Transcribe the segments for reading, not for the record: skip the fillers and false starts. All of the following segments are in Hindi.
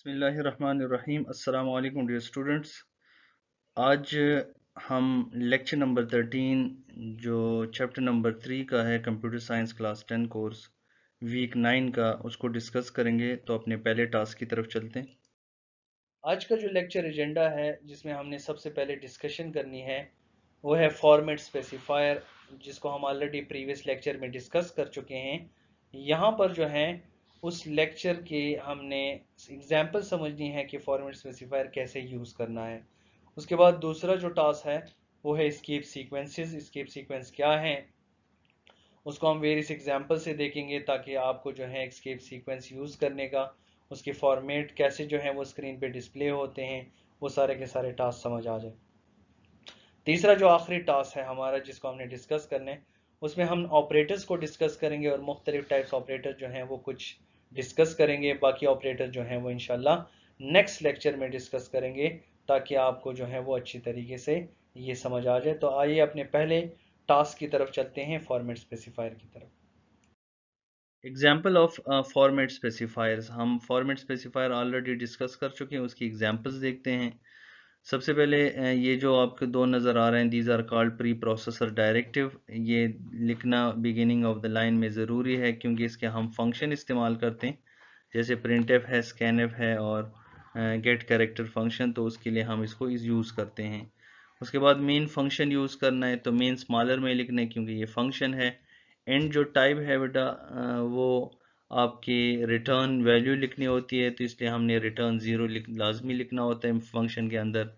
बिस्मिल्लाहिर्रहमानिर्रहीम। अस्सलामु अलैकुम डियर स्टूडेंट्स। आज हम लेक्चर नंबर 13 जो चैप्टर नंबर 3 का है computer science class 10 course week 9 का उसको डिस्कस करेंगे। तो अपने पहले टास्क की तरफ चलते हैं। आज का जो लेक्चर एजेंडा है जिसमें हमने सबसे पहले डिस्कशन करनी है वो है फॉर्मेट स्पेसिफायर, जिसको हम ऑलरेडी प्रीवियस लेक्चर में डिस्कस कर चुके हैं। यहाँ पर जो है उस लेक्चर के हमने एग्जाम्पल समझनी है कि फॉर्मेट स्पेसिफायर कैसे यूज़ करना है। उसके बाद दूसरा जो टास्क है वो है स्केप सीक्वेंसेस। स्केप सीक्वेंस क्या है उसको हम वेरियस एग्जाम्पल से देखेंगे ताकि आपको जो है स्केप सीक्वेंस यूज़ करने का, उसके फॉर्मेट कैसे जो है वो स्क्रीन पे डिस्प्ले होते हैं, वो सारे के सारे टास्क समझ आ जाए। तीसरा जो आखिरी टास्क है हमारा जिसको हमने डिस्कस करने, उसमें हम ऑपरेटर्स को डिस्कस करेंगे और मुख्तलिफ टाइप्स ऑपरेटर जो हैं वो कुछ डिस्कस करेंगे। बाकी ऑपरेटर जो हैं वो इंशाल्लाह नेक्स्ट लेक्चर में डिस्कस करेंगे ताकि आपको जो है वो अच्छी तरीके से ये समझ आ जाए। तो आइए अपने पहले टास्क की तरफ चलते हैं, फॉर्मेट स्पेसिफायर की तरफ। Example of format specifiers. हम फॉर्मेट स्पेसिफायर ऑलरेडी डिस्कस कर चुके हैं, उसकी एग्जाम्पल्स देखते हैं। सबसे पहले ये जो आपके दो नज़र आ रहे हैं, these are called preprocessor directive. ये लिखना बिगिनिंग ऑफ द लाइन में ज़रूरी है क्योंकि इसके हम फंक्शन इस्तेमाल करते हैं, जैसे प्रिंटफ है, स्कैनफ है और गेट कैरेक्टर फंक्शन। तो उसके लिए हम इसको यूज़ करते हैं। उसके बाद मेन फंक्शन यूज़ करना है तो मेन स्मॉलर में लिखना है क्योंकि ये फंक्शन है। एंड जो टाइप है बेटा वो आपकी रिटर्न वैल्यू लिखनी होती है, तो इसलिए हमने रिटर्न ज़ीरो लाजमी लिखना होता है फंक्शन के अंदर।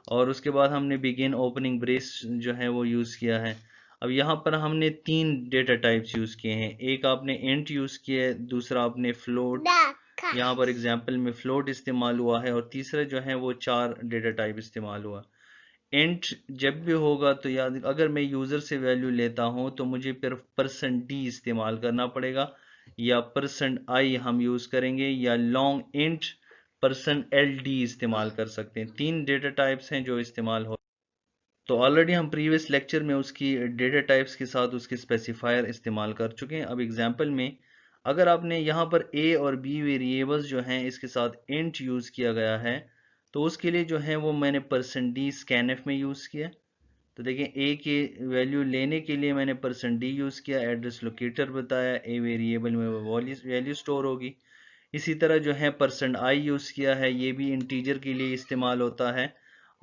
और उसके बाद हमने बिगिन ओपनिंग ब्रेस जो है वो यूज़ किया है। अब यहाँ पर हमने तीन डेटा टाइप्स यूज़ किए हैं। एक आपने इंट यूज़ किया है, दूसरा आपने फ्लोट, यहाँ पर एग्जाम्पल में फ्लोट इस्तेमाल हुआ है, और तीसरा जो है वो चार डेटा टाइप इस्तेमाल हुआ। इंट जब भी होगा तो याद, अगर मैं यूज़र से वैल्यू लेता हूँ तो मुझे फिर %d इस्तेमाल करना पड़ेगा, या %i हम यूज़ करेंगे, या लॉन्ग इंट %ld इस्तेमाल कर सकते हैं। तीन डेटा टाइप्स हैं जो इस्तेमाल हो। तो ऑलरेडी हम प्रीवियस लेक्चर में उसकी डेटा टाइप्स के साथ उसके स्पेसिफायर इस्तेमाल कर चुके हैं। अब एग्जांपल में अगर आपने यहाँ पर a और b वेरिएबल्स जो हैं इसके साथ इंट यूज़ किया गया है, तो उसके लिए जो है वो मैंने %d स्कैनफ में यूज़ किया। तो देखें a की वैल्यू लेने के लिए मैंने %d यूज़ किया, एड्रेस लोकेटर बताया, a वेरिएबल में वो वैल्यू स्टोर होगी। इसी तरह जो है %i यूज़ किया है, ये भी इंटीजर के लिए इस्तेमाल होता है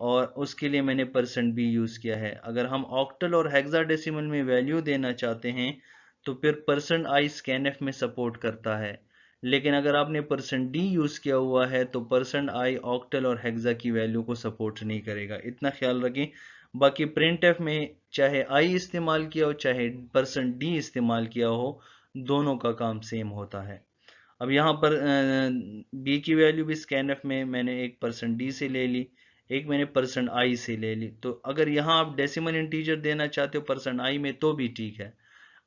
और उसके लिए मैंने %b यूज़ किया है। अगर हम ऑक्टल और हेक्साडेसिमल में वैल्यू देना चाहते हैं तो फिर %i स्कैनफ में सपोर्ट करता है, लेकिन अगर आपने %d यूज़ किया हुआ है तो %i ऑक्टल और हेक्सा की वैल्यू को सपोर्ट नहीं करेगा, इतना ख्याल रखें। बाकी प्रिंटफ में चाहे i इस्तेमाल किया हो चाहे %d इस्तेमाल किया हो, दोनों का काम सेम होता है। अब यहाँ पर b की वैल्यू भी स्कैनफ में मैंने एक %d से ले ली, एक मैंने %i से ले ली। तो अगर यहाँ आप डेसिमल इंटीजर देना चाहते हो %i में तो भी ठीक है,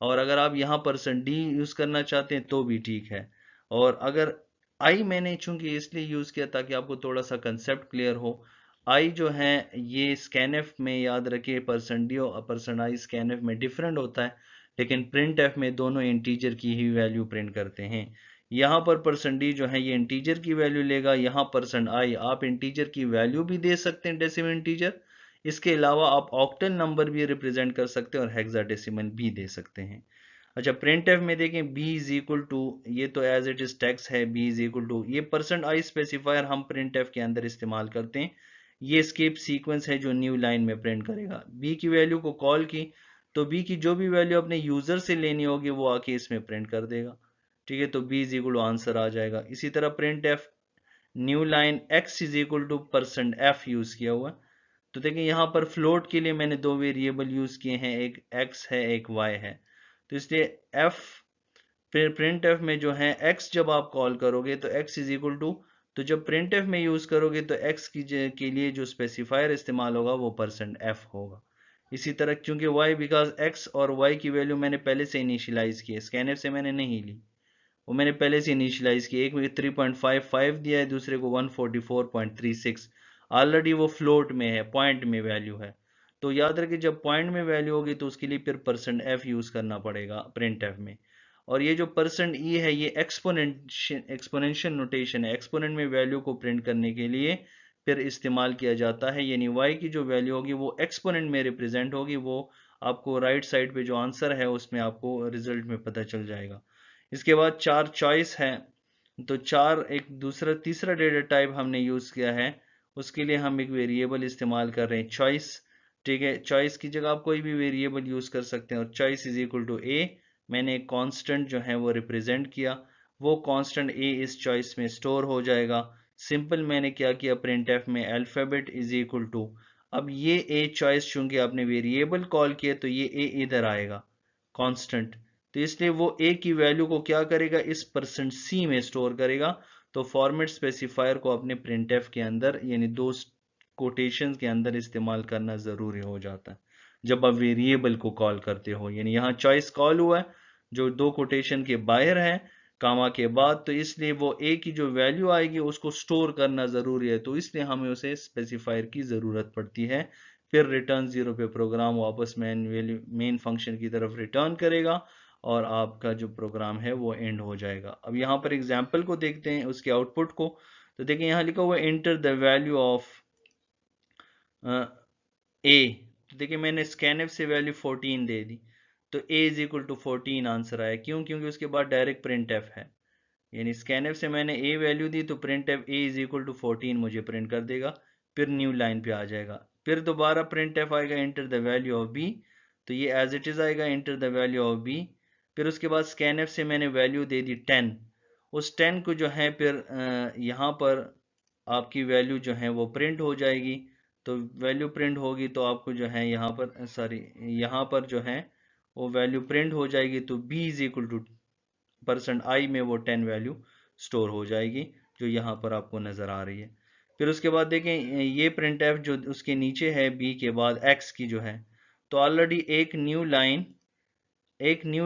और अगर आप यहाँ %d यूज़ करना चाहते हैं तो भी ठीक है। और अगर i मैंने चूंकि इसलिए यूज़ किया ताकि आपको थोड़ा सा कंसेप्ट क्लियर हो, i जो है ये स्कैनफ में याद रखिए %d और %i स्कैनफ में डिफरेंट होता है, लेकिन प्रिंट एफ में दोनों इंटीजर की ही वैल्यू प्रिंट करते हैं। यहाँ पर %d जो है ये इंटीजर की वैल्यू लेगा, यहाँ %i आप इंटीजर की वैल्यू भी दे सकते हैं डेसिमल इंटीजर, इसके अलावा आप ऑक्टल नंबर भी रिप्रेजेंट कर सकते हैं और हेक्साडेसिमल भी दे सकते हैं। अच्छा, प्रिंट एफ में देखें b इज इक्वल टू, ये तो एज इट इज टेक्स्ट है, b इज इक्वल टू, ये %i स्पेसिफायर हम प्रिंट एफ के अंदर इस्तेमाल करते हैं। ये स्केप सीक्वेंस है जो न्यू लाइन में प्रिंट करेगा। b की वैल्यू को कॉल की तो b की जो भी वैल्यू अपने यूजर से लेनी होगी वो आके इसमें प्रिंट कर देगा। ठीक है, तो b is equal to answer आ जाएगा। इसी तरह printf new line x is equal to %f use किया हुआ है। तो देखिए यहाँ पर फ्लोट के लिए मैंने दो वेरिएबल यूज किए हैं, एक x है एक y है। तो इसलिए f फिर प्रिंट एफ में जो है x जब आप कॉल करोगे तो x इज इक्वल टू, तो जब प्रिंट एफ में यूज करोगे तो x के लिए जो स्पेसिफायर इस्तेमाल होगा वो %f होगा। इसी तरह क्योंकि y, बिकॉज x और y की वैल्यू मैंने पहले से इनिशियलाइज की है, स्कैनफ से मैंने नहीं ली, वो मैंने पहले से इनिशियलाइज किया। एक में 3.55 दिया है, दूसरे को 144.36, ऑलरेडी वो फ्लोट में है, पॉइंट में वैल्यू है। तो याद रखिए जब पॉइंट में वैल्यू होगी तो उसके लिए फिर %f यूज करना पड़ेगा प्रिंट एफ में। और ये जो %e है ये एक्सपोनेंशियल नोटेशन है, एक्सपोनेंट में वैल्यू को प्रिंट करने के लिए फिर इस्तेमाल किया जाता है, यानी y की जो वैल्यू होगी वो एक्सपोनेंट में रिप्रेजेंट होगी, वो आपको राइट साइड पे जो आंसर है उसमें आपको रिजल्ट में पता चल जाएगा। इसके बाद 4 चॉइस है, तो 4 एक दूसरा तीसरा डेटा टाइप हमने यूज किया है, उसके लिए हम एक वेरिएबल इस्तेमाल कर रहे हैं चॉइस। ठीक है, चॉइस की जगह आप कोई भी वेरिएबल यूज कर सकते हैं, और चॉइस इज इक्वल टू ए, मैंने एक कांस्टेंट जो है वो रिप्रेजेंट किया, वो कांस्टेंट ए इस चॉइस में स्टोर हो जाएगा। सिंपल मैंने क्या किया, प्रिंटफ में अल्फाबेट इज इक्वल टू, अब ये ए चॉइस चूंकि आपने वेरिएबल कॉल किया तो ये ए इधर आएगा कांस्टेंट, तो इसलिए वो ए की वैल्यू को क्या करेगा, इस %c में स्टोर करेगा। तो फॉर्मेट स्पेसिफायर को अपने प्रिंटफ के अंदर यानी दो कोटेशन के अंदर इस्तेमाल करना जरूरी हो जाता है जब आप वेरिएबल को कॉल करते हो, यानी यहाँ चॉइस कॉल हुआ है जो दो कोटेशन के बाहर है कामा के बाद, तो इसलिए वो ए की जो वैल्यू आएगी उसको स्टोर करना जरूरी है, तो इसलिए हमें उसे स्पेसिफायर की जरूरत पड़ती है। फिर रिटर्न 0 पे प्रोग्राम वापस मेन फंक्शन की तरफ रिटर्न करेगा और आपका जो प्रोग्राम है वो एंड हो जाएगा। अब यहाँ पर एग्जाम्पल को देखते हैं उसके आउटपुट को, तो देखिए यहाँ लिखा हुआ एंटर द वैल्यू ऑफ ए, तो देखिए मैंने स्कैनफ से वैल्यू 14 दे दी, तो a is equal to 14 answer आया, क्यों, क्योंकि उसके बाद डायरेक्ट प्रिंट एफ है, यानी स्कैनफ से मैंने a वैल्यू दी तो print F a is equal to 14 मुझे प्रिंट कर देगा, फिर न्यू लाइन पे आ जाएगा, फिर दोबारा प्रिंट एफ आएगा enter the value of b, तो ये एज इट इज आएगा enter the value of b, फिर उसके बाद स्कैनफ से मैंने वैल्यू दे दी 10, उस 10 को जो है फिर यहाँ पर आपकी वैल्यू जो है वो प्रिंट हो जाएगी, तो वैल्यू प्रिंट होगी तो आपको जो है यहाँ पर सॉरी यहाँ पर जो है वो वैल्यू प्रिंट हो जाएगी, तो b is equal to %i में वो 10 वैल्यू स्टोर हो जाएगी जो यहाँ पर आपको नजर आ रही है। फिर उसके बाद देखें ये प्रिंट एफ जो उसके नीचे है b के बाद x की जो है, तो ऑलरेडी एक न्यू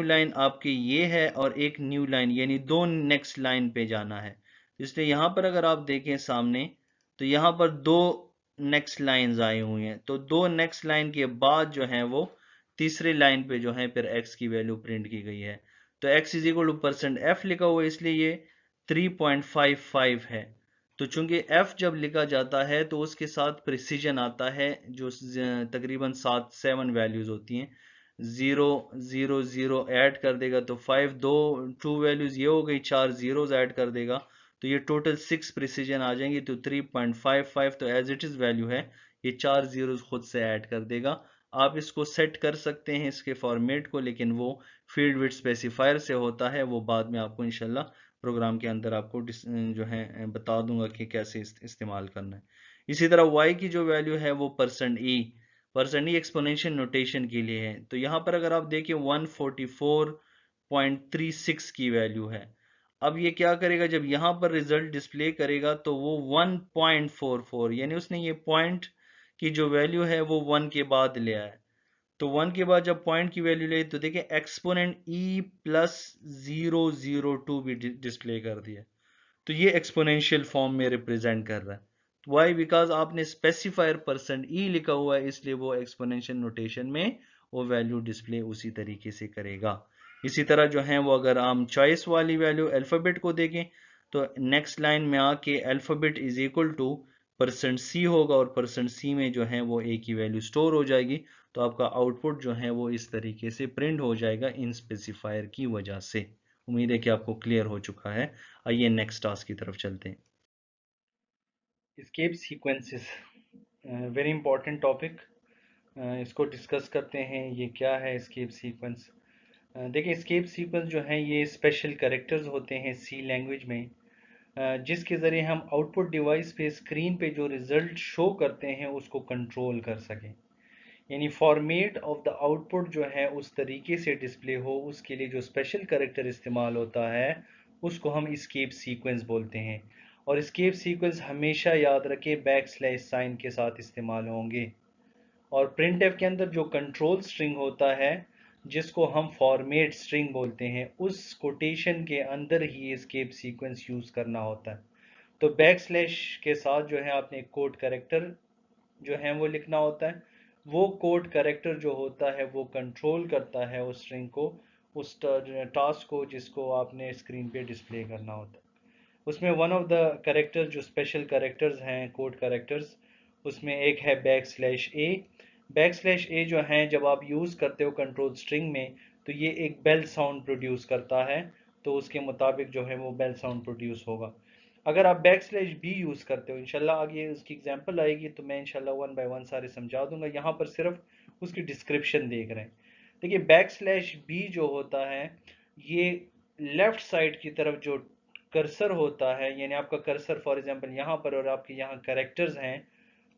लाइन आपकी ये है और एक न्यू लाइन, यानी दो नेक्स्ट लाइन पे जाना है, इसलिए यहाँ पर अगर आप देखें सामने तो यहाँ पर दो नेक्स्ट लाइंस आई हुई हैं, तो दो नेक्स्ट लाइन के बाद जो है वो तीसरी लाइन पे जो है फिर x की वैल्यू प्रिंट की गई है, तो x is equal to %f लिखा हुआ है इसलिए ये 3.55 है। तो चूंकि f जब लिखा जाता है तो उसके साथ प्रिसीजन आता है जो तकरीबन 7 वैल्यूज होती हैं, 0 0 0 ऐड कर देगा तो 5 टू वैल्यूज ये हो गई, 4 जीरोज ऐड कर देगा तो ये टोटल 6 प्रिसीजन आ जाएंगी, तो 3.55 तो एज इट इज वैल्यू है, ये 4 जीरोज खुद से ऐड कर देगा। आप इसको सेट कर सकते हैं इसके फॉर्मेट को, लेकिन वो फील्ड विड्थ स्पेसिफायर से होता है, वो बाद में आपको इंशाल्लाह प्रोग्राम के अंदर आपको जो है बता दूंगा कि कैसे इस्तेमाल करना है। इसी तरह y की जो वैल्यू है वो %e एक्सपोनेंशियल नोटेशन के लिए है, तो यहाँ पर अगर आप देखिए 144.36 की वैल्यू है। अब ये क्या करेगा, जब यहाँ पर रिजल्ट डिस्प्ले करेगा तो वो 1.44 यानी उसने ये पॉइंट की जो वैल्यू है वो 1 के बाद ले आया, तो 1 के बाद जब पॉइंट की वैल्यू ले तो देखिए एक्सपोनेंट e प्लस 002 भी डिस्प्ले कर दिया, तो ये एक्सपोनेंशियल फॉर्म में रिप्रेजेंट कर रहा है। वाई, बिकॉज आपने स्पेसिफायर %e लिखा हुआ है इसलिए वो एक्सपोनेंशियल नोटेशन में वो वैल्यू डिस्प्ले उसी तरीके से करेगा। इसी तरह जो है वो अगर हम चॉइस वाली वैल्यू अल्फाबेट को देखें तो नेक्स्ट लाइन में आके alphabet is equal to %c होगा और %c में जो है वो a की वैल्यू स्टोर हो जाएगी, तो आपका आउटपुट जो है वो इस तरीके से प्रिंट हो जाएगा इन स्पेसिफायर की वजह से। उम्मीद है कि आपको क्लियर हो चुका है। आइए नेक्स्ट टास्क की तरफ चलते हैं। Escape sequences, very important topic, इसको डिस्कस करते हैं। ये क्या है एस्केप सीक्वेंस? देखिए एस्केप सीक्वेंस जो है ये स्पेशल कैरेक्टर्स होते हैं सी लैंग्वेज में, जिसके ज़रिए हम आउटपुट डिवाइस पे स्क्रीन पे जो रिज़ल्ट शो करते हैं उसको कंट्रोल कर सकें, यानी फॉर्मेट ऑफ द आउटपुट जो है उस तरीके से डिस्प्ले हो, उसके लिए जो स्पेशल कैरेक्टर इस्तेमाल होता है उसको हम एस्केप सीक्वेंस बोलते हैं। और एस्केप सीक्वेंस हमेशा याद रखें \साइन के साथ इस्तेमाल होंगे। और प्रिंटफ के अंदर जो कंट्रोल स्ट्रिंग होता है जिसको हम फॉर्मेट स्ट्रिंग बोलते हैं, उस कोटेशन के अंदर ही एस्केप सीक्वेंस यूज़ करना होता है। तो के साथ जो है आपने कोड कैरेक्टर जो है वो लिखना होता है, वो कोड कैरेक्टर जो होता है वो कंट्रोल करता है उस स्ट्रिंग को, उस टास्क को जिसको आपने स्क्रीन पे डिस्प्ले करना होता है। उसमें वन ऑफ द करेक्टर जो स्पेशल करेक्टर्स हैं, कोड करेक्टर्स, उसमें एक है back slash A. Back slash A जो है जब आप यूज़ करते हो कंट्रोल स्ट्रिंग में, तो ये एक बेल साउंड प्रोड्यूस करता है, तो उसके मुताबिक जो है वो बेल साउंड प्रोड्यूस होगा। अगर आप बैक स्लैश बी यूज़ करते हो, इंशाल्लाह आगे उसकी एग्जांपल आएगी तो मैं इंशाल्लाह वन बाय वन सारे समझा दूंगा, यहाँ पर सिर्फ उसकी डिस्क्रिप्शन देख रहे हैं। देखिए बैक स्लैश बी जो होता है, ये लेफ्ट साइड की तरफ जो कर्सर होता है, यानी आपका कर्सर फॉर एग्जांपल यहाँ पर और आपके यहाँ करेक्टर्स हैं,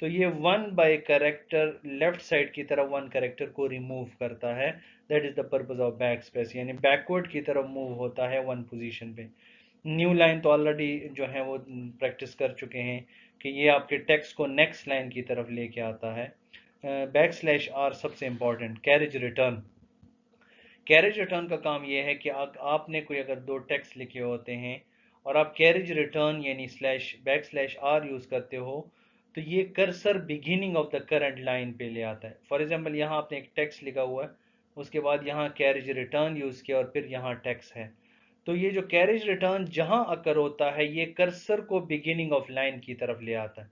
तो ये one by character left side की तरफ वन करेक्टर को रिमूव करता है। That is the purpose of back space, यानी बैकवर्ड की तरफ मूव होता है वन पोजीशन पे। न्यू लाइन तो ऑलरेडी जो है वो प्रैक्टिस कर चुके हैं कि ये आपके टेक्स्ट को नेक्स्ट लाइन की तरफ लेके आता है। बैक स्लैश आर सबसे important, carriage return. Carriage return का काम यह है कि आपने कोई अगर दो टेक्स्ट लिखे होते हैं और आप कैरेज रिटर्न यानी slash backslash R use करते हो, तो ये cursor beginning of the current line पे ले आता है। फॉर एग्जांपल यहाँ आपने एक टेक्स्ट लिखा हुआ है, उसके बाद यहाँ कैरेज रिटर्न यूज़ किया और फिर यहाँ टेक्स्ट है, तो ये जो कैरेज रिटर्न जहाँ अकर होता है, ये कर्सर को बिगिनिंग ऑफ लाइन की तरफ ले आता है।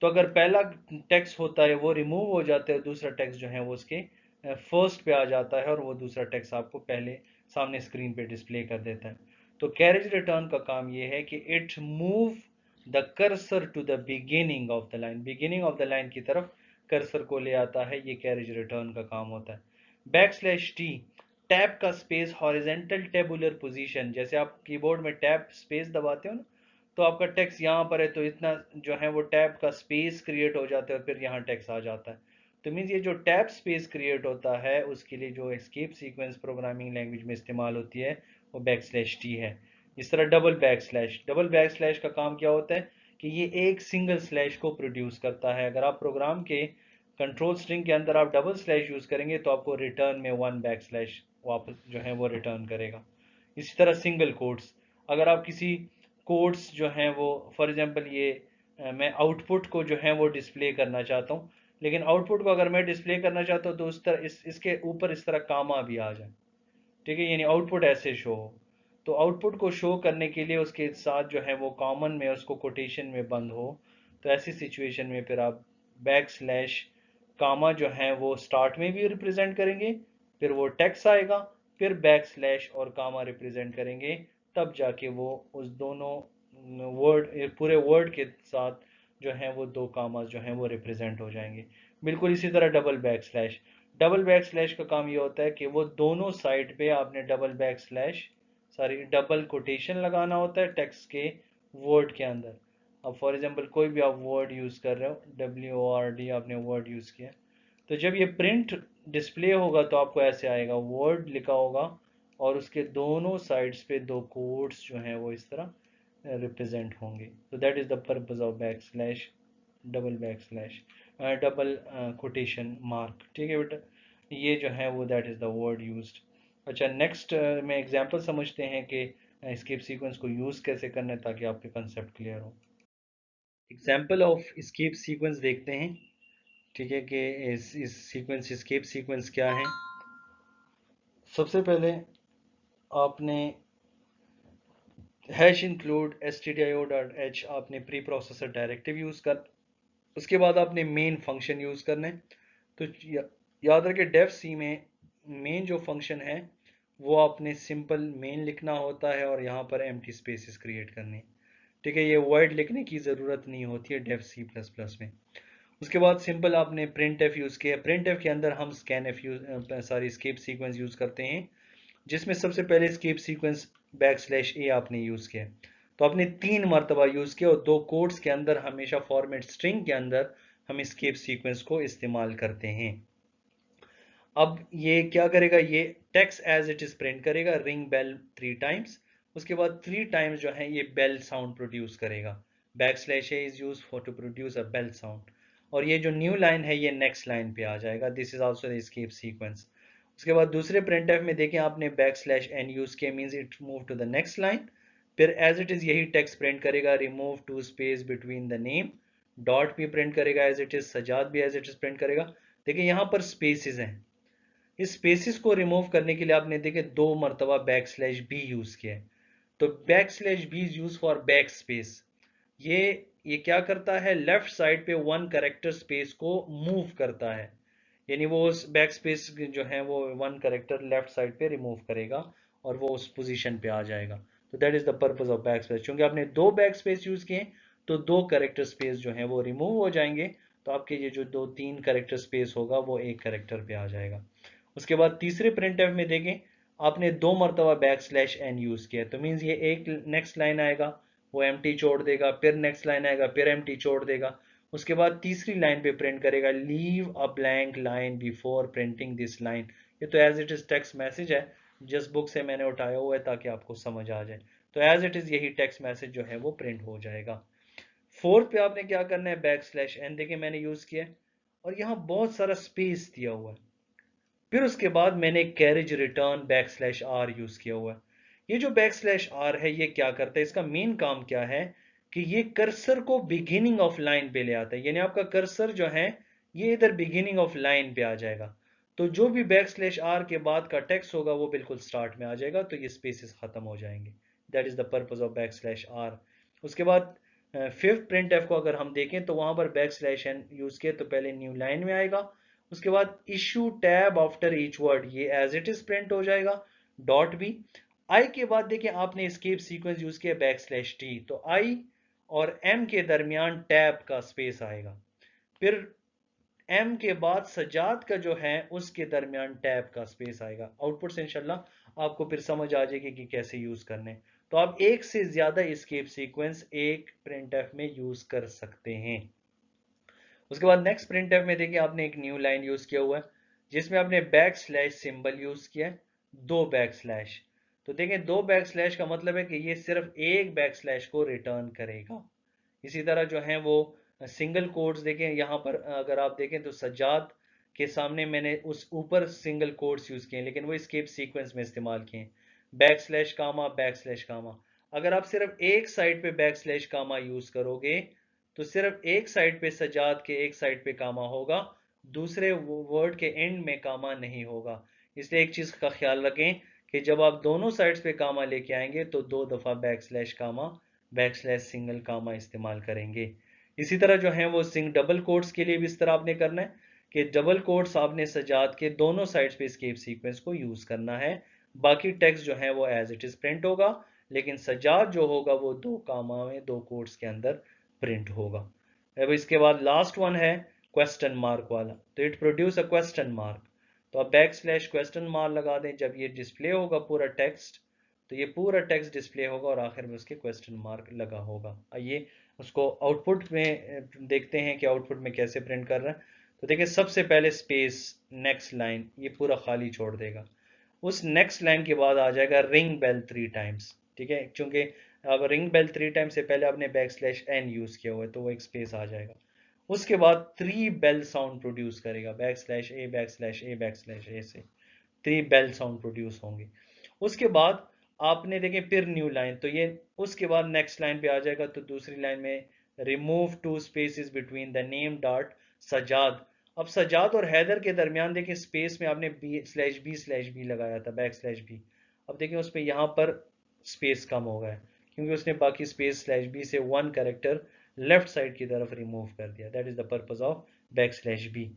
तो अगर पहला टेक्स्ट होता है वो रिमूव हो जाता है, दूसरा टेक्स्ट जो है वो उसके फर्स्ट पे आ जाता है और वो दूसरा टेक्स्ट आपको पहले सामने स्क्रीन पे डिस्प्ले कर देता है। तो कैरेज रिटर्न का काम ये है कि it move the cursor to the beginning of the line, beginning of the line की तरफ कर्सर को ले आता है, ये कैरेज रिटर्न का काम होता है। बैक स्लैश टी, टैब का स्पेस हॉरिजेंटल टेबुलर पोजीशन, जैसे आप कीबोर्ड में टैब स्पेस दबाते हो ना, तो आपका टेक्स्ट यहाँ पर है तो इतना जो है वो टैब का स्पेस क्रिएट हो जाता है और फिर यहाँ टेक्स्ट आ जाता है। तो मीन्स ये जो टैब स्पेस क्रिएट होता है उसके लिए जो एस्केप सीक्वेंस प्रोग्रामिंग लैंग्वेज में इस्तेमाल होती है वो बैक स्लैश टी है। इस तरह double back slash, double back slash का काम क्या होता है कि ये एक सिंगल स्लैश को प्रोड्यूस करता है। अगर आप प्रोग्राम के कंट्रोल स्ट्रिंग के अंदर आप डबल स्लैश यूज करेंगे तो आपको रिटर्न में वन बैक स्लैश वापस जो है वो रिटर्न करेगा। इसी तरह सिंगल कोट्स, अगर आप किसी कोड्स जो हैं वो फॉर एग्जांपल ये मैं आउटपुट को जो है वो डिस्प्ले करना चाहता हूँ, लेकिन आउटपुट को अगर मैं डिस्प्ले करना चाहता हूँ तो उस तरह इसके ऊपर इस तरह कामा भी आ जाए, ठीक है, यानी आउटपुट ऐसे शो हो। तो आउटपुट को शो करने के लिए उसके साथ जो है वो कॉमन में उसको कोटेशन में बंद हो, तो ऐसी सिचुएशन में फिर आप बैक स्लैश कामा जो है वो स्टार्ट में भी रिप्रेजेंट करेंगे, फिर वो टेक्स्ट आएगा, फिर बैक स्लैश और कामा रिप्रेजेंट करेंगे, तब जाके वो उस दोनों वर्ड पूरे वर्ड के साथ जो है वो दो कामास जो हैं वो रिप्रेजेंट हो जाएंगे। बिल्कुल इसी तरह double back slash, double back slash का काम ये होता है कि वो दोनों साइड पे आपने double back slash sorry double quotation लगाना होता है टेक्स्ट के वर्ड के अंदर। अब फॉर एग्जांपल कोई भी आप वर्ड यूज़ कर रहे हो, WORD आपने वर्ड यूज़ किया, तो जब ये प्रिंट डिस्प्ले होगा तो आपको ऐसे आएगा, वर्ड लिखा होगा और उसके दोनों साइड्स पे दो कोड्स जो हैं वो इस तरह रिप्रेजेंट होंगे। तो that is the purpose of back slash, double back slash, double quotation mark, ठीक है बेटा, ये जो है वो that is the word used. अच्छा नेक्स्ट में एग्जांपल समझते हैं कि स्किप सीक्वेंस को यूज़ कैसे करना है ताकि आपके कंसेप्ट क्लियर हो। एग्जांपल ऑफ स्किप सीक्वेंस देखते हैं, ठीक है, कि इस सीक्वेंस स्किप सीक्वेंस क्या है। सबसे पहले आपने हैश इंक्लूड stdio.h आपने प्री प्रोसेसर डायरेक्टिव यूज़ कर, उसके बाद आपने मेन फंक्शन यूज़ करना है। तो याद रखें डेफ सी में मेन जो फंक्शन है वो आपने सिंपल मेन लिखना होता है और यहाँ पर एम्प्टी स्पेसेस क्रिएट करने, ठीक है, ये वर्ड लिखने की ज़रूरत नहीं होती है डेफ सी प्लस प्लस में। उसके बाद सिंपल आपने प्रिंट एफ यूज़ किया, प्रिंट एफ के अंदर हम scan F use sorry escape sequence use करते हैं, जिसमें सबसे पहले escape sequence backslash A आपने यूज़ किया, तो आपने 3 मरतबा यूज़ किया और 2 कोड्स के अंदर हमेशा फॉर्मेट स्ट्रिंग के अंदर हम स्केप सीक्वेंस को इस्तेमाल करते हैं। अब ये क्या करेगा, ये text as it is print करेगा, रिंग बेल 3 टाइम्स, उसके बाद 3 टाइम्स जो है ये बेल साउंड प्रोड्यूस करेगा। Backslash A is use for to produce a bell sound, और ये जो न्यू लाइन है ये नेक्स्ट लाइन पे आ जाएगा, this is also the escape sequence. उसके बाद दूसरे प्रिंट एफ में देखें आपने बैक स्लैश एन यूज किया, means it move to the next line, फिर एज इट इज यही टेक्स्ट प्रिंट करेगा, remove two space between the name, dot भी प्रिंट करेगा एज इट इज, सजाद भी एज इट इज प्रिंट करेगा। देखिए यहाँ पर स्पेसिस हैं, इस स्पेसिस को रिमूव करने के लिए आपने देखे 2 मरतबा बैक स्लैश बी यूज किया है। तो backslash B is use for backspace. ये ये क्या करता है, लेफ्ट साइड पे 1 कैरेक्टर स्पेस को मूव करता है, यानी वो उस बैक स्पेस जो है वो 1 कैरेक्टर लेफ्ट साइड पे रिमूव करेगा और वो उस पोजीशन पे आ जाएगा। तो that is the purpose of back space. क्योंकि आपने 2 बैक स्पेस यूज किए तो 2 कैरेक्टर स्पेस जो है वो रिमूव हो जाएंगे, तो आपके ये जो 2-3 कैरेक्टर स्पेस होगा वो 1 कैरेक्टर पे आ जाएगा। उसके बाद तीसरे प्रिंट एफ में देखें, आपने 2 मरतबा बैक स्लैश एन यूज किया, तो मीन्स ये एक नेक्स्ट लाइन आएगा, वो एम्प्टी छोड़ देगा, फिर नेक्स्ट लाइन आएगा, फिर एम्प्टी छोड़ देगा। उसके बाद तीसरी लाइन पे प्रिंट करेगा leave a blank line before printing this line. ये तो as it is text message है, जस्ट बुक से मैंने उठाया हुआ है ताकि आपको समझ आ जाए। तो एज इट इज यही टेक्स्ट मैसेज जो है वो प्रिंट हो जाएगा। फोर्थ पे आपने क्या करना है, बैक स्लैश एन देखिए मैंने यूज किया है और यहाँ बहुत सारा स्पेस दिया हुआ है। फिर उसके बाद मैंने carriage return backslash R use किया हुआ है। ये जो बैक स्लैश आर है ये क्या करता है, इसका मेन काम क्या है कि ये कर्सर को बिगिनिंग ऑफ लाइन पे ले आता है, यानी आपका कर्सर जो है ये इधर बिगिनिंग ऑफ लाइन पे आ जाएगा। तो जो भी बैक स्लैश आर के बाद का टेक्स्ट होगा वो बिल्कुल स्टार्ट में आ जाएगा, तो ये स्पेसेस खत्म हो जाएंगे। That is the purpose of backslash R. उसके बाद फिफ्थ प्रिंट एफ को अगर हम देखें तो वहां पर बैक स्लैश एन यूज किया तो पहले न्यू लाइन में आएगा। उसके बाद issue tab after each word, ये एज इट इज प्रिंट हो जाएगा। डॉट बी आई के बाद देखिए आपने एस्केप सीक्वेंस यूज किया बैक स्लैश टी, तो आई और एम के दरमियान टैब का स्पेस आएगा। फिर एम के बाद सजाद का जो है उसके दरमियान टैब का स्पेस आएगा। आउटपुट से इंशाल्लाह आपको फिर समझ आ जाएगी कि कैसे यूज करने। तो आप एक से ज्यादा एस्केप सीक्वेंस एक प्रिंट एफ में यूज कर सकते हैं। उसके बाद नेक्स्ट प्रिंटफ में देखिए आपने एक न्यू लाइन यूज किया हुआ है जिसमें आपने बैक स्लैश सिंबल यूज किया है, 2 बैक स्लैश। तो देखें 2 बैक स्लैश का मतलब है कि ये सिर्फ एक बैक स्लैश को रिटर्न करेगा। इसी तरह जो है वो सिंगल कोट्स देखें, यहाँ पर अगर आप देखें तो सज्जाद के सामने मैंने उस ऊपर सिंगल कोट्स यूज किए लेकिन वो स्केप सीक्वेंस में इस्तेमाल किए, बैक स्लैश कामा बैक स्लैश कामा। अगर आप सिर्फ एक साइड पे बैक स्लैश कामा यूज करोगे तो सिर्फ एक साइड पे सजाद के एक साइड पे कामा होगा, दूसरे वर्ड के एंड में कामा नहीं होगा। इसलिए एक चीज का ख्याल रखें कि जब आप दोनों साइड्स पे कामा लेके आएंगे तो 2 दफा बैक स्लैश कामा बैक स्लैश सिंगल कामा इस्तेमाल करेंगे। इसी तरह जो है वो सिंग डबल कोट्स के लिए भी इस तरह आपने करना है कि डबल कोट्स आपने सजाद के दोनों साइड्स पे escape सीक्वेंस को यूज करना है। बाकी टेक्स्ट जो है वो एज इट इज प्रिंट होगा, लेकिन सजाद जो होगा वो 2 कामा में 2 कोट्स के अंदर प्रिंट होगा। अब इसके बाद लास्ट वन है क्वेश्चन मार्क वाला, तो it produce a question mark. तो आप बैक स्लैश क्वेश्चन मार्क लगा दें, जब ये डिस्प्ले होगा पूरा टेक्स्ट तो ये पूरा टेक्स्ट डिस्प्ले होगा और आखिर में उसके क्वेश्चन मार्क लगा होगा। आइए उसको आउटपुट में देखते हैं कि आउटपुट में कैसे प्रिंट कर रहा है। तो देखिए सबसे पहले स्पेस, नेक्स्ट लाइन, ये पूरा खाली छोड़ देगा। उस नेक्स्ट लाइन के बाद आ जाएगा रिंग बेल 3 टाइम्स, ठीक है, क्योंकि अब रिंग बेल 3 टाइम से पहले आपने बैक स्लैश एन यूज किया हुआ है तो वो एक स्पेस आ जाएगा। उसके बाद 3 बेल साउंड प्रोड्यूस करेगा, backslash A back slash A back slash A से 3 बेल साउंड प्रोड्यूस होंगे। उसके बाद आपने देखें फिर न्यू लाइन, तो ये उसके बाद नेक्स्ट लाइन पे आ जाएगा। तो दूसरी लाइन में remove 2 spaces between the name dot Sajjad. अब सजाद और हैदर के दरमियान देखिए स्पेस में आपने बी स्लैश बी लगाया था, बैक स्लैश बी। अब देखिए उस पर यहाँ पर स्पेस कम हो गया है क्योंकि उसने बाकी स्पेस स्लैश बी से 1 कैरेक्टर लेफ्ट साइड की तरफ रिमूव कर दिया। That is the purpose of backslash B.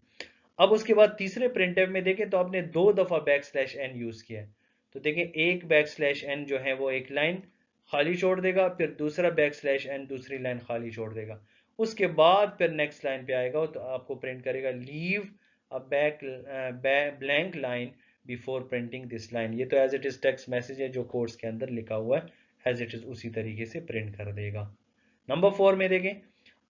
अब उसके बाद तीसरे प्रिंटफ में देखें तो आपने 2 दफा बैक स्लैश एन यूज किया है। तो देखें एक बैक स्लैश एन जो है वो एक लाइन खाली छोड़ देगा, फिर दूसरा बैक स्लैश एन दूसरी लाइन खाली छोड़ देगा। उसके बाद फिर नेक्स्ट लाइन पे आएगा तो आपको प्रिंट करेगा leave a blank line before printing this line. ये तो as it is text message है जो कोर्स के अंदर लिखा हुआ है, एज इट इज उसी तरीके से प्रिंट कर देगा। नंबर 4 में देखें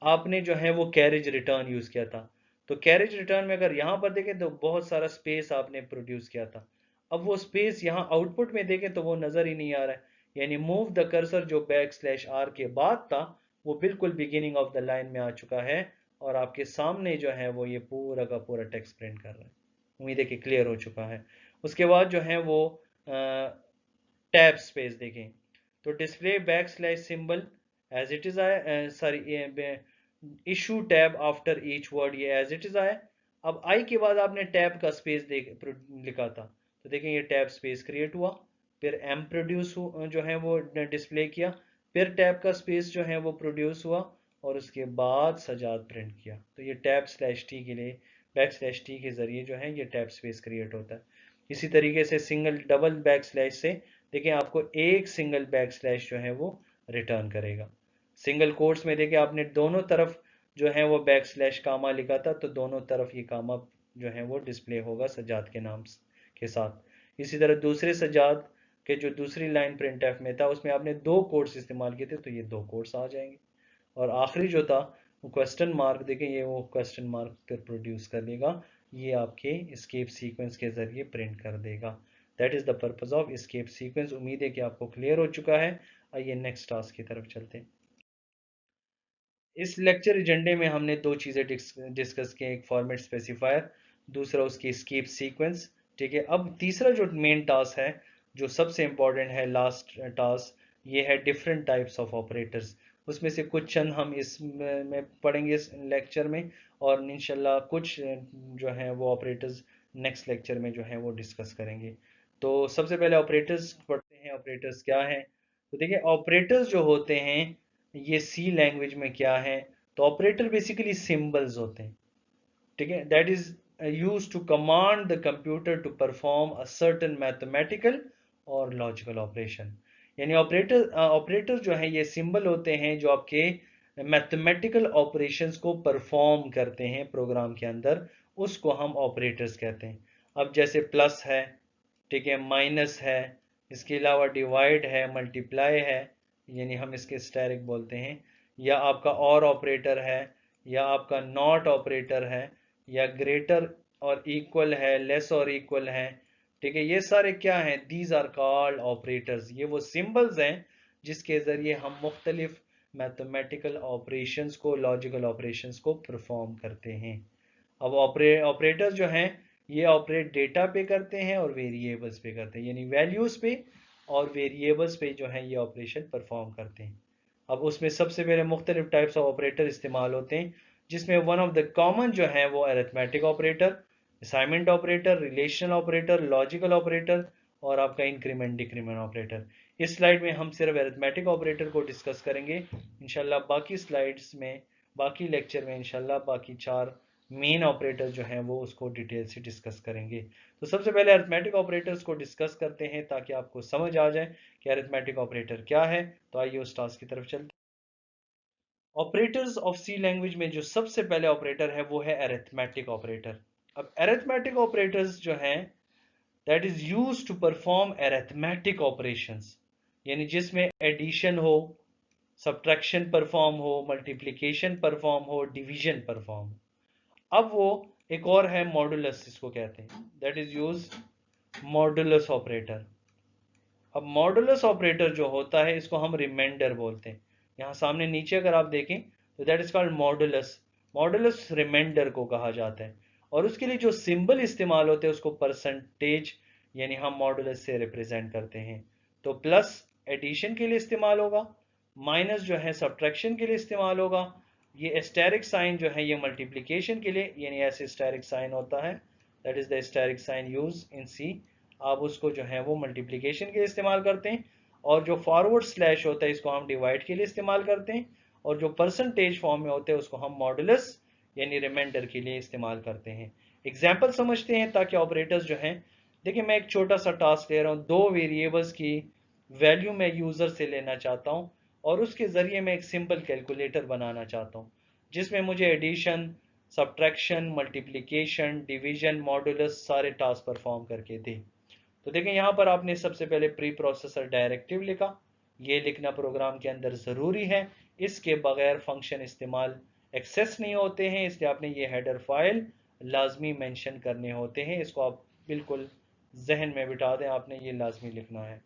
आपने जो है वो कैरेज रिटर्न यूज किया था। तो कैरेज रिटर्न में अगर यहां पर देखें तो बहुत सारा स्पेस आपने प्रोड्यूस किया था। अब वो स्पेस यहाँ आउटपुट में देखें तो वो नजर ही नहीं आ रहा है, यानी मूव द कर्सर जो बैक स्लैश आर के बाद था वो बिल्कुल बिगिनिंग ऑफ द लाइन में आ चुका है और आपके सामने जो है वो ये पूरा का पूरा टेक्स्ट प्रिंट कर रहा है। उम्मीद है कि क्लियर हो चुका है। उसके बाद जो है वो टैब स्पेस देखें, तो display backslash symbol as it is आया, sorry issue tab after each word, ये एज इट इज आया। अब आई के बाद आपने टैब का स्पेस लिखा था, तो देखें ये टैब स्पेस क्रिएट हुआ, फिर एम प्रोड्यूस जो है वो डिस्प्ले किया, फिर टैब का स्पेस जो है वो प्रोड्यूस हुआ, और उसके बाद सजाद प्रिंट किया। तो ये टैब स्लैश टी के लिए बैक स्लैश टी के जरिए जो है ये टैब स्पेस क्रिएट होता है। इसी तरीके से सिंगल डबल बैक स्लैश से देखिए आपको एक सिंगल बैक स्लैश जो है वो रिटर्न करेगा। सिंगल कोट्स में देखिए आपने दोनों तरफ जो है वो बैक स्लैश कामा लिखा था, तो दोनों तरफ ये कामा जो है वो डिस्प्ले होगा सजाद के नाम के साथ। इसी तरह दूसरे सजाद के जो दूसरी लाइन प्रिंट एफ में था उसमें आपने दो कोट्स इस्तेमाल किए थे, तो ये दो कोट्स आ जाएंगे। और आखिरी जो था वो क्वेश्चन मार्क, देखें ये वो क्वेश्चन मार्क कर प्रोड्यूस कर देगा, ये आपके एस्केप सीक्वेंस के जरिए प्रिंट कर देगा। That is the purpose of escape sequence. उम्मीद है कि आपको क्लियर हो चुका है। आइए नेक्स्ट टास्क की तरफ चलते हैं। इस लेक्चर एजेंडे में हमने दो चीज़ें डिस्कस की, एक फॉर्मेट स्पेसिफायर, दूसरा उसकी एस्केप सीक्वेंस। ठीक है, अब तीसरा जो मेन टास्क है, जो सबसे इंपॉर्टेंट है, लास्ट टास्क, ये है डिफरेंट टाइप्स ऑफ ऑपरेटर्स। उसमें से कुछ चंद हम इस में पढ़ेंगे इस लेक्चर में, और इंशाल्लाह कुछ जो हैं वो ऑपरेटर्स नेक्स्ट लेक्चर में जो है वो डिस्कस करेंगे। तो सबसे पहले ऑपरेटर्स पढ़ते हैं। ऑपरेटर्स क्या हैं? तो देखिए ऑपरेटर्स जो होते हैं ये सी लैंग्वेज में क्या है, तो ऑपरेटर बेसिकली सिंबल्स होते हैं। ठीक है, that is use to command the computer to perform a certain mathematical और लॉजिकल ऑपरेशन। यानी ऑपरेटर जो है ये सिंबल होते हैं जो आपके मैथमेटिकल ऑपरेशंस को परफॉर्म करते हैं प्रोग्राम के अंदर, उसको हम ऑपरेटर्स कहते हैं। अब जैसे प्लस है, ठीक है, माइनस है, इसके अलावा डिवाइड है, मल्टीप्लाई है, यानी हम इसके स्टेरिक बोलते हैं, या आपका और ऑपरेटर है, या आपका नॉट ऑपरेटर है, या ग्रेटर और इक्वल है, लेस और इक्वल है। ठीक है, ये सारे क्या हैं? These are called operators. ये वो सिंबल्स हैं जिसके जरिए हम मुख्तलिफ मैथमेटिकल ऑपरेशंस को, लॉजिकल ऑपरेशंस को परफॉर्म करते हैं। अब ऑपरेटर्स जो हैं ये ऑपरेट डेटा पे करते हैं और वेरिएबल्स पे करते हैं, यानी वैल्यूज पे और वेरिएबल्स पे जो है ये ऑपरेशन परफॉर्म करते हैं। अब उसमें सबसे पहले मुख्तलिफ टाइप्स ऑफ ऑपरेटर इस्तेमाल होते हैं, जिसमें वन ऑफ द कॉमन जो है वो arithmetic operator, assignment operator, relational operator, logical operator, और आपका इंक्रीमेंट डिक्रीमेंट ऑपरेटर। इस स्लाइड में हम सिर्फ अरिथमेटिक ऑपरेटर को डिस्कस करेंगे। इंशाल्लाह बाकी स्लाइड्स में, बाकी लेक्चर में इंशाल्लाह बाकी चार मेन ऑपरेटर जो हैं वो उसको डिटेल से डिस्कस करेंगे। तो सबसे पहले अरिथमेटिक ऑपरेटर्स को डिस्कस करते हैं ताकि आपको समझ आ जाए कि अरिथमेटिक ऑपरेटर क्या है। तो आइए उस टास्क की तरफ चलते हैं। ऑपरेटर्स ऑफ सी लैंग्वेज में जो सबसे पहले ऑपरेटर है वो है अरिथमेटिक ऑपरेटर। अब अरिथमेटिक ऑपरेटर्स जो हैं that is used to perform arithmetic operations, यानी जिसमें एडिशन हो, सब्ट्रैक्शन परफॉर्म हो, मल्टीप्लिकेशन परफॉर्म हो, डिवीजन परफॉर्म हो। अब वो एक और है मॉडुलस, इसको कहते हैं, that is use modulus operator. अब मॉडुलस ऑपरेटर जो होता है इसको हम रिमाइंडर बोलते हैं। यहाँ सामने नीचे अगर आप देखें तो that is called modulus. Modulus remainder को कहा जाता है, और उसके लिए जो सिंबल इस्तेमाल होते हैं उसको परसेंटेज, यानी हम मॉडुलस से रिप्रेजेंट करते हैं। तो प्लस एडिशन के लिए इस्तेमाल होगा, माइनस जो है सब्ट्रैक्शन के लिए इस्तेमाल होगा, ये एस्टेरिक साइन जो है ये मल्टीप्लिकेशन के लिए, यानी ऐसे एस्टेरिक साइन होता है, that is the asterisk sign use in C. आप उसको जो है वो मल्टीप्लिकेशन के लिए इस्तेमाल करते हैं, और जो फॉरवर्ड स्लैश होता है इसको हम डिवाइड के लिए इस्तेमाल करते हैं, और जो परसेंटेज फॉर्म में होते हैं उसको हम मॉडुलस यानी रिमाइंडर के लिए इस्तेमाल करते हैं। एग्जाम्पल समझते हैं ताकि ऑपरेटर्स जो हैं, देखिए मैं एक छोटा सा टास्क ले रहा हूँ, दो वेरिएबल्स की वैल्यू मैं यूजर से लेना चाहता हूँ, और उसके जरिए मैं एक सिंपल कैलकुलेटर बनाना चाहता हूँ जिसमें मुझे addition, subtraction, multiplication, division, modulus सारे टास्क परफॉर्म करके दे। तो देखें यहाँ पर आपने सबसे पहले प्री प्रोसेसर डायरेक्टिव लिखा, ये लिखना प्रोग्राम के अंदर ज़रूरी है, इसके बगैर फंक्शन इस्तेमाल एक्सेस नहीं होते हैं, इसलिए आपने ये हेडर फाइल लाजमी मेंशन करने होते हैं। इसको आप बिल्कुल जहन में बिठा दें, आपने ये लाजमी लिखना है।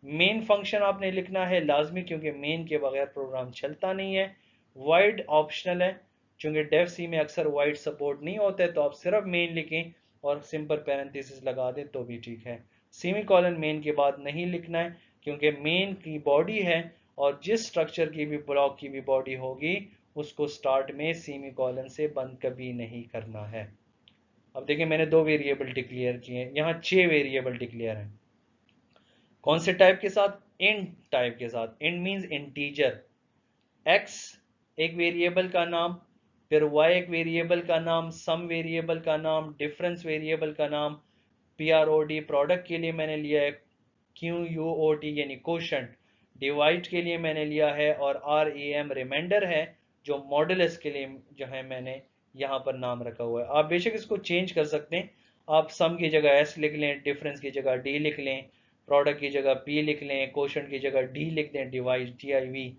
मेन फंक्शन आपने लिखना है लाजमी, क्योंकि मेन के बगैर प्रोग्राम चलता नहीं है। वाइड ऑप्शनल है, चूंकि डेफ सी में अक्सर वाइड सपोर्ट नहीं होता है, तो आप सिर्फ मेन लिखें और सिंपल पैरेंथेसिस लगा दें तो भी ठीक है। सेमी कॉलन मेन के बाद नहीं लिखना है, क्योंकि मेन की बॉडी है, और जिस स्ट्रक्चर की भी ब्लॉक की भी बॉडी होगी उसको स्टार्ट में सेमी कॉलन से बंद कभी नहीं करना है। अब देखिए मैंने 2 वेरिएबल डिक्लेयर किए हैं, यहाँ 6 वेरिएबल डिक्लेयर हैं। कौन से टाइप के साथ? इंट टाइप के साथ। Int means integer. x एक वेरिएबल का नाम, फिर y एक वेरिएबल का नाम, सम वेरिएबल का नाम, डिफरेंस वेरिएबल का नाम, PROD प्रोडक्ट के लिए मैंने लिया है, QUOT यानी क्वोशंट, डिवाइड के लिए मैंने लिया है, और RAM रिमाइंडर है जो मॉडुलस के लिए जो है मैंने यहाँ पर नाम रखा हुआ है। आप बेशक इसको चेंज कर सकते हैं, आप सम की जगह s लिख लें, डिफरेंस की जगह d लिख लें, प्रोडक्ट की जगह p लिख लें, क्वोशंट की जगह d लिख दें, डिवाइड DIV,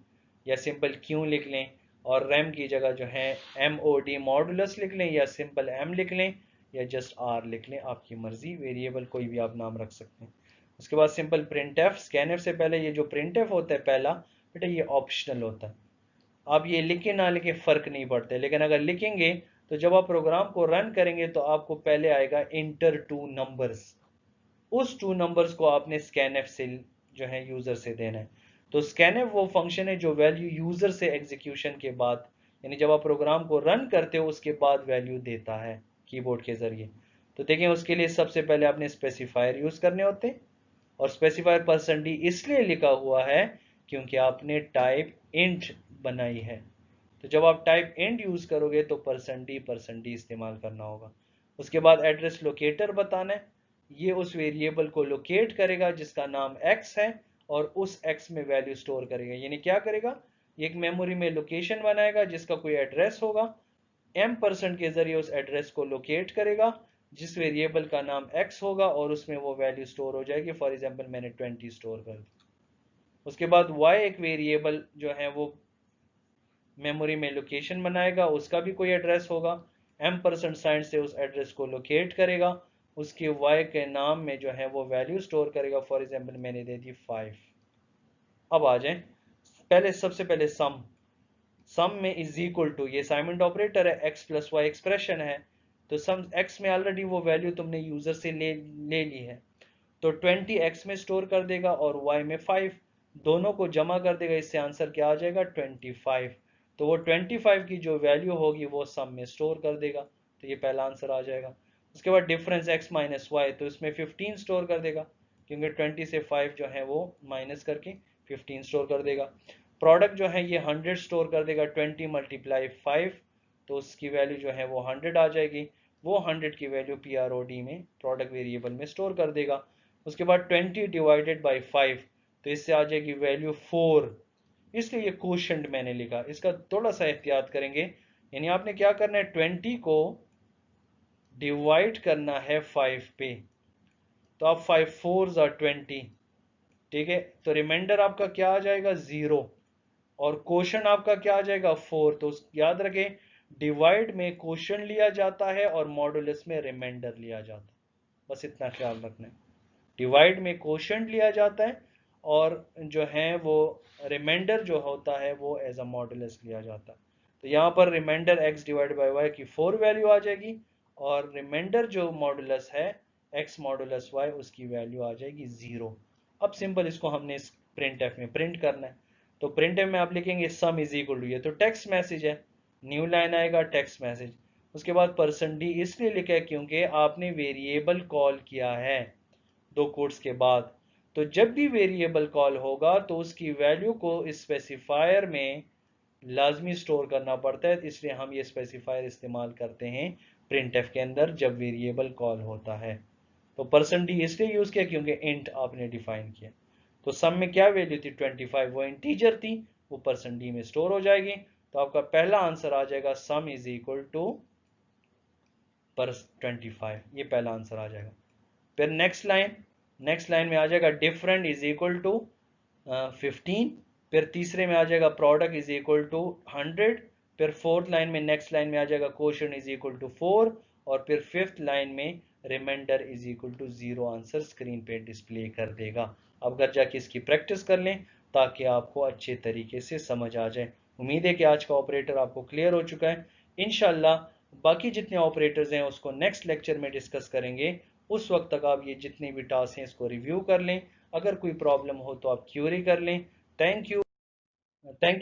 या सिंपल q लिख लें, और रैम की जगह जो है MOD मॉडुलस लिख लें, या सिंपल m लिख लें, या जस्ट r लिख लें, आपकी मर्जी, वेरिएबल कोई भी आप नाम रख सकते हैं। उसके बाद सिंपल printf, scanf से पहले ये जो printf होता है पहला, बेटा ये ऑप्शनल होता है, आप ये लिखे ना लिखे फर्क नहीं पड़ता, लेकिन अगर लिखेंगे तो जब आप प्रोग्राम को रन करेंगे तो आपको पहले आएगा इंटर टू नंबर्स, उस 2 नंबर्स को आपने scanf से जो है यूजर से देना है। तो scanf वो फंक्शन है जो वैल्यू यूजर से एग्जीक्यूशन के बाद, यानी जब आप प्रोग्राम को रन करते हो उसके बाद वैल्यू देता है कीबोर्ड के जरिए। तो देखें उसके लिए सबसे पहले आपने स्पेसिफायर यूज करने होते हैं, और स्पेसिफायर %d इसलिए लिखा हुआ है क्योंकि आपने टाइप इंट बनाई है। तो जब आप टाइप इंट यूज करोगे तो %d इस्तेमाल करना होगा। उसके बाद एड्रेस लोकेटर बताना है, ये उस वेरिएबल को लोकेट करेगा जिसका नाम x है, और उस x में वैल्यू स्टोर करेगा। यानी क्या करेगा, एक मेमोरी में लोकेशन बनाएगा जिसका कोई एड्रेस होगा, m% के जरिए उस एड्रेस को लोकेट करेगा जिस वेरिएबल का नाम x होगा, और उसमें वो वैल्यू स्टोर हो जाएगी। फॉर एग्जांपल मैंने 20 स्टोर कर दी। उसके बाद y एक वेरिएबल जो है वो मेमोरी में लोकेशन बनाएगा, उसका भी कोई एड्रेस होगा, m% साइन से उस एड्रेस को लोकेट करेगा, उसके y के नाम में जो है वो वैल्यू स्टोर करेगा। फॉर एग्जांपल मैंने दे दी 5। अब आ जाए, पहले सबसे पहले सम में इज इक्वल टू, ये असाइनमेंट ऑपरेटर है, x प्लस वाई एक्सप्रेशन है, तो सम x में ऑलरेडी वो वैल्यू तुमने यूजर से ले ली है, तो 20 x में स्टोर कर देगा और y में 5, दोनों को जमा कर देगा, इससे आंसर क्या आ जाएगा 25। तो वो 25 की जो वैल्यू होगी वो सम में स्टोर कर देगा, तो ये पहला आंसर आ जाएगा। उसके बाद डिफरेंस x माइनस वाई, तो इसमें 15 स्टोर कर देगा, क्योंकि 20 से 5 जो है वो माइनस करके 15 स्टोर कर देगा। प्रोडक्ट जो है ये 100 स्टोर कर देगा, 20 मल्टीप्लाई 5, तो उसकी वैल्यू जो है वो 100 आ जाएगी, वो 100 की वैल्यू PROD में प्रोडक्ट वेरिएबल में स्टोर कर देगा। उसके बाद 20 डिवाइडेड बाई 5, तो इससे आ जाएगी वैल्यू 4, इसलिए ये क्वोशंट मैंने लिखा, इसका थोड़ा सा एहतियात करेंगे। यानी आपने क्या करना है, 20 को डिवाइड करना है 5 पे, तो आप 5 4 आर 20, ठीक है, तो रिमाइंडर आपका क्या आ जाएगा 0, और क्वोशंट आपका क्या आ जाएगा 4। तो याद रखें, डिवाइड में क्वोशंट लिया जाता है और मॉडुलस में रिमाइंडर लिया जाता है, बस इतना ख्याल रखना है। डिवाइड में क्वोशंट लिया जाता है, और जो है वो रिमाइंडर जो होता है वो एज अ मॉडुलस लिया जाता है। तो यहाँ पर remainder x divide by y की 4 वैल्यू आ जाएगी, और रिमाइंडर जो मॉडुलस है x मॉडुलस y उसकी वैल्यू आ जाएगी 0। अब सिंपल इसको हमने इस प्रिंट एफ में प्रिंट करना है, तो प्रिंट एफ में आप लिखेंगे सम इज इक्वल टू, ये तो टेक्स्ट मैसेज है, न्यू लाइन आएगा टेक्स्ट मैसेज। उसके बाद %d इसलिए लिखा है क्योंकि आपने वेरिएबल कॉल किया है 2 कोट्स के बाद, तो जब भी वेरिएबल कॉल होगा तो उसकी वैल्यू को स्पेसिफायर में लाजमी स्टोर करना पड़ता है, इसलिए हम ये स्पेसिफायर इस्तेमाल करते हैं प्रिंटफ के अंदर जब वेरिएबल कॉल होता है। तो %d इसलिए यूज किया क्योंकि इंट आपने डिफाइन किया। तो सम में क्या वैल्यू थी 25, वो इंटीजर थी, वो %d में स्टोर हो जाएगी। तो आपका पहला आंसर आ जाएगा सम इज इक्वल टू 25, ये पहला आंसर आ जाएगा। फिर नेक्स्ट लाइन में आ जाएगा डिफरेंट इज इक्वल टू 15, फिर तीसरे में आ जाएगा प्रोडक्ट इज इक्वल टू 100, फिर फोर्थ लाइन में नेक्स्ट लाइन में आ जाएगा क्वोशंट इज इक्वल टू 4, और फिर फिफ्थ लाइन में remainder is equal to 0 answer screen पे डिस्प्ले कर देगा। अब घर जाके इसकी प्रैक्टिस कर लें ताकि आपको अच्छे तरीके से समझ आ जाए। उम्मीद है कि आज का ऑपरेटर आपको क्लियर हो चुका है। इंशाल्लाह बाकी जितने ऑपरेटर्स हैं उसको नेक्स्ट लेक्चर में डिस्कस करेंगे, उस वक्त तक आप ये जितने भी टास्क हैं इसको रिव्यू कर लें, अगर कोई प्रॉब्लम हो तो आप क्यूरी कर लें। Thank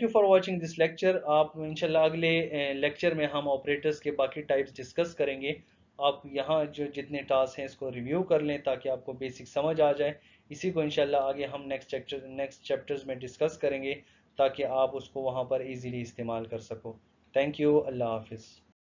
you for watching this lecture. आप इंशाल्लाह अगले लेक्चर में हम ऑपरेटर्स के बाकी टाइप्स डिस्कस करेंगे। आप यहाँ जो जितने टास्क हैं इसको रिव्यू कर लें ताकि आपको बेसिक समझ आ जाए। इसी को इंशाल्लाह आगे हम नेक्स्ट चैप्टर्स में डिस्कस करेंगे ताकि आप उसको वहाँ पर इजीली इस्तेमाल कर सको। थैंक यू, अल्लाह हाफिज़।